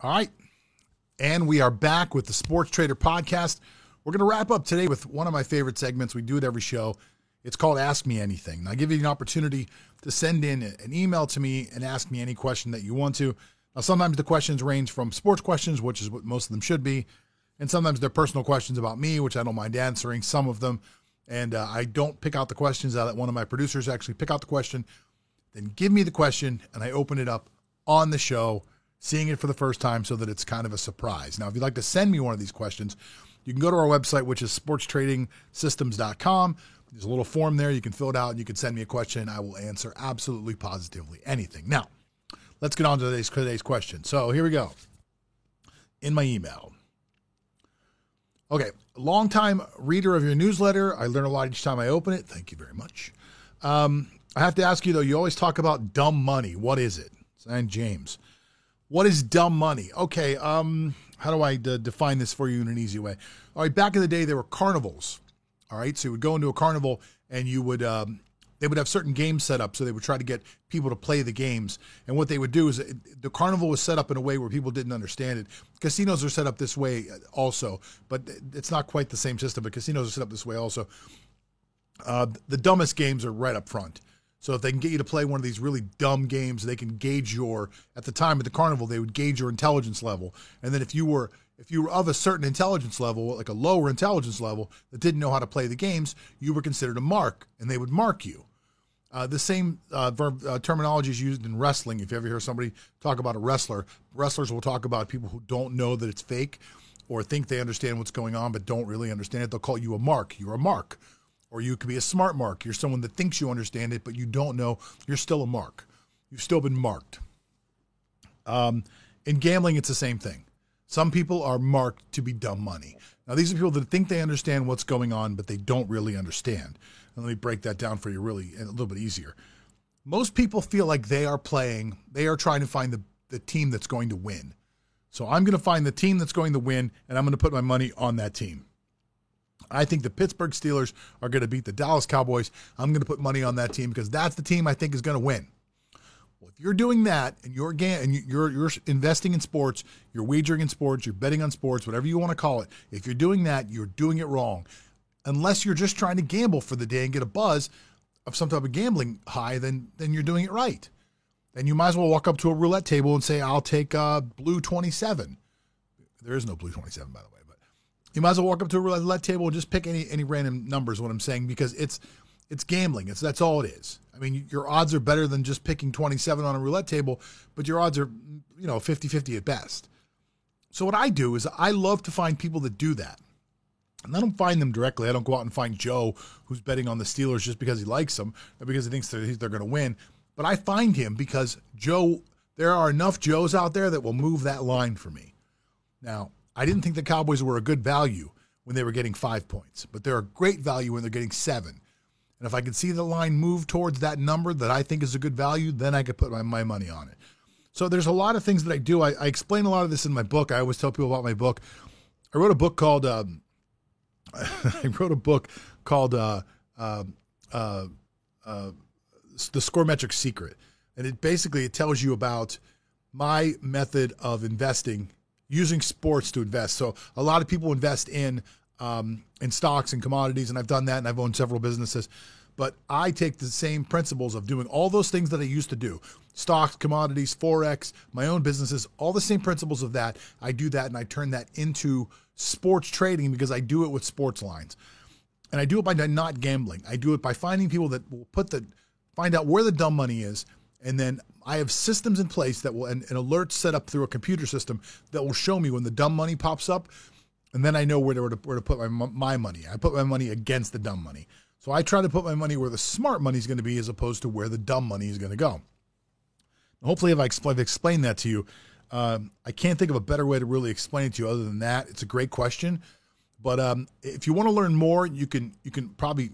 All right. And we are back with the Sports Trader Podcast. We're going to wrap up today with one of my favorite segments. We do it every show. It's called Ask Me Anything. And I give you an opportunity to send in an email to me and ask me any question that you want to. Now, sometimes the questions range from sports questions, which is what most of them should be. And sometimes they're personal questions about me, which I don't mind answering some of them. And I don't pick out the questions. I let one of my producers actually pick out the question, then give me the question, and I open it up on the show, seeing it for the first time so that it's kind of a surprise. Now, if you'd like to send me one of these questions, you can go to our website, which is sportstradingsystems.com. There's a little form there. You can fill it out, and you can send me a question. I will answer absolutely, positively anything. Now, let's get on to today's question. So here we go. In my email. Okay, longtime reader of your newsletter. I learn a lot each time I open it. Thank you very much. I have to ask you, though, you always talk about dumb money. What is it? Signed, James. What is dumb money? Okay, how do I define this for you in an easy way? All right, back in the day, there were carnivals. All right, so you would go into a carnival and you would they would have certain games set up, so they would try to get people to play the games. And what they would do is the carnival was set up in a way where people didn't understand it. Casinos are set up this way also, but it's not quite the same system, but casinos are set up this way also. The dumbest games are right up front. So if they can get you to play one of these really dumb games, they can gauge at the time at the carnival, they would gauge your intelligence level. And then if you were of a certain intelligence level, like a lower intelligence level that didn't know how to play the games, you were considered a mark, and they would mark you. The same terminology is used in wrestling. If you ever hear somebody talk about a wrestler, wrestlers will talk about people who don't know that it's fake or think they understand what's going on but don't really understand it. They'll call you a mark. You're a mark. Or you could be a smart mark. You're someone that thinks you understand it, but you don't know. You're still a mark. You've still been marked. In gambling, it's the same thing. Some people are marked to be dumb money. Now, these are people that think they understand what's going on, but they don't really understand. And let me break that down for you really a little bit easier. Most people feel like they are trying to find the team that's going to win. So I'm going to find the team that's going to win, and I'm going to put my money on that team. I think the Pittsburgh Steelers are going to beat the Dallas Cowboys. I'm going to put money on that team because that's the team I think is going to win. Well, if you're doing that and you're investing in sports, you're wagering in sports, you're betting on sports, whatever you want to call it, if you're doing that, you're doing it wrong. Unless you're just trying to gamble for the day and get a buzz of some type of gambling high, then you're doing it right. Then you might as well walk up to a roulette table and say, I'll take blue 27. There is no blue 27, by the way. You might as well walk up to a roulette table and just pick any random numbers, is what I'm saying, because it's gambling. That's all it is. I mean, your odds are better than just picking 27 on a roulette table, but your odds are, 50-50 at best. So what I do is I love to find people that do that. And I don't find them directly. I don't go out and find Joe who's betting on the Steelers just because he likes them or because he thinks they're going to win. But I find him because there are enough Joes out there that will move that line for me. Now, I didn't think the Cowboys were a good value when they were getting 5 points, but they're a great value when they're getting 7. And if I can see the line move towards that number that I think is a good value, then I could put my money on it. So there's a lot of things that I do. I explain a lot of this in my book. I always tell people about my book. I wrote a book called The Scoremetric Secret. And it tells you about my method of investing using sports to invest. So a lot of people invest in stocks and commodities, and I've done that, and I've owned several businesses. But I take the same principles of doing all those things that I used to do, stocks, commodities, Forex, my own businesses, all the same principles of that. I do that, and I turn that into sports trading because I do it with sports lines. And I do it by not gambling. I do it by finding people that will find out where the dumb money is, and then I have systems in place that will, and alerts set up through a computer system that will show me when the dumb money pops up, and then I know where to put my money. I put my money against the dumb money. So I try to put my money where the smart money is going to be as opposed to where the dumb money is going to go. Hopefully, if I've explained that to you, I can't think of a better way to really explain it to you other than that. It's a great question. But if you want to learn more, you can probably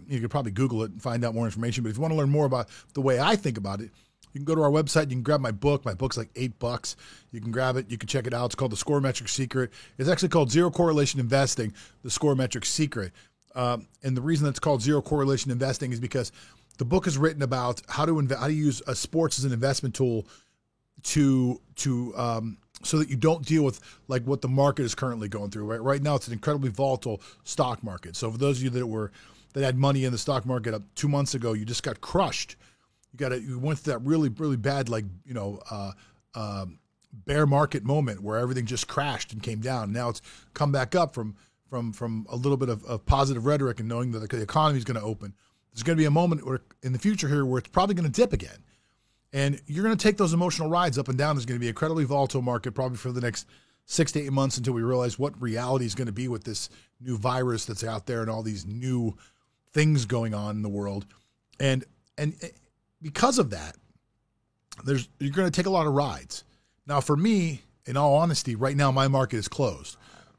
Google it and find out more information. But if you want to learn more about the way I think about it, you can go to our website. You can grab my book. My book's like $8. You can grab it. You can check it out. It's called The Scoremetric Secret. It's actually called Zero Correlation Investing, The Scoremetric Secret. And the reason it's called Zero Correlation Investing is because the book is written about how to use sports as an investment tool to so that you don't deal with like what the market is currently going through. Right now, it's an incredibly volatile stock market. So for those of you that had money in the stock market up 2 months ago, you just got crushed. You went through that really, really bad, bear market moment where everything just crashed and came down. Now it's come back up from a little bit of positive rhetoric and knowing that the economy is going to open. There's going to be a moment in the future here where it's probably going to dip again. And you're going to take those emotional rides up and down. There's going to be an incredibly volatile market probably for the next 6 to 8 months until we realize what reality is going to be with this new virus that's out there and all these new things going on in the world. And because of that, you're going to take a lot of rides. Now, for me, in all honesty, right now my market is closed.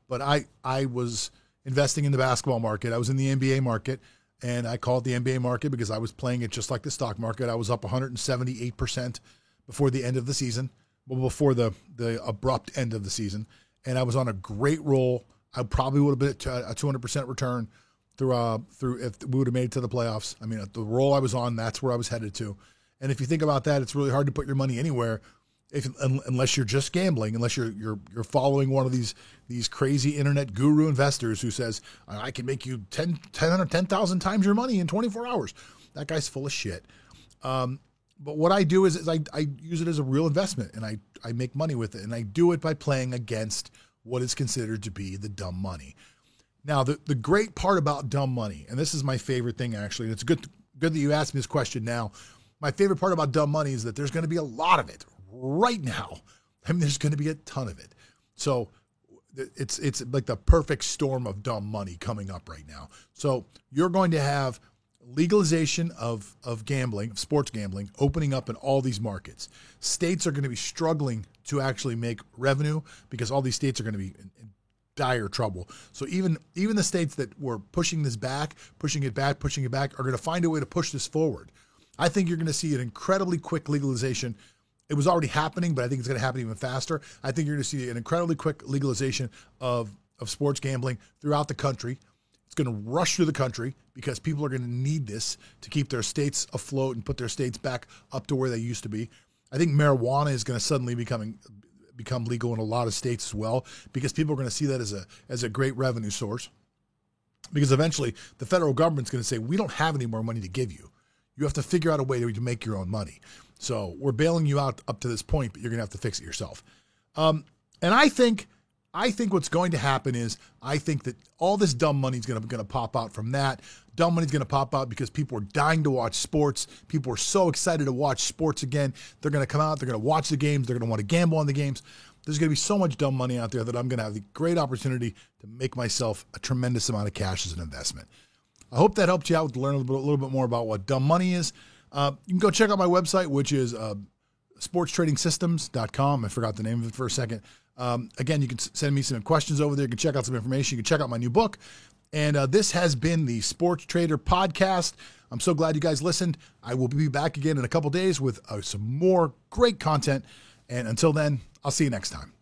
But I was investing in the basketball market. I was in the NBA market. And I call it the NBA market because I was playing it just like the stock market. I was up 178% before the end of the season, well, before the abrupt end of the season. And I was on a great roll. I probably would have been at a 200% return through if we would have made it to the playoffs. I mean, the roll I was on, that's where I was headed to. And if you think about that, it's really hard to put your money anywhere unless you're just gambling, unless you're following one of these crazy internet guru investors who says, I can make you 10,000 times your money in 24 hours. That guy's full of shit. But what I do is I use it as a real investment, and I make money with it, and I do it by playing against what is considered to be the dumb money. Now, the great part about dumb money, and this is my favorite thing actually, and it's good that you asked me this question now. My favorite part about dumb money is that there's going to be a lot of it right now. I mean, there's going to be a ton of it. So it's like the perfect storm of dumb money coming up right now. So you're going to have legalization of gambling, of sports gambling, opening up in all these markets. States are going to be struggling to actually make revenue because all these states are going to be in dire trouble. So even the states that were pushing it back, are going to find a way to push this forward. I think you're going to see an incredibly quick legalization. It was already happening, but I think it's going to happen even faster. I think you're going to see an incredibly quick legalization of sports gambling throughout the country. It's going to rush through the country because people are going to need this to keep their states afloat and put their states back up to where they used to be. I think marijuana is going to suddenly become legal in a lot of states as well because people are going to see that as a great revenue source. Because eventually the federal government's going to say, we don't have any more money to give you. You have to figure out a way to make your own money. So we're bailing you out up to this point, but you're going to have to fix it yourself. And I think what's going to happen is I think that all this dumb money is going to pop out from that. Dumb money is going to pop out because people are dying to watch sports. People are so excited to watch sports again. They're going to come out. They're going to watch the games. They're going to want to gamble on the games. There's going to be so much dumb money out there that I'm going to have the great opportunity to make myself a tremendous amount of cash as an investment. I hope that helped you out to learn a little bit more about what dumb money is. You can go check out my website, which is sportstradingsystems.com. I forgot the name of it for a second. Again, you can send me some questions over there. You can check out some information. You can check out my new book. And this has been the Sports Trader Podcast. I'm so glad you guys listened. I will be back again in a couple days with some more great content. And until then, I'll see you next time.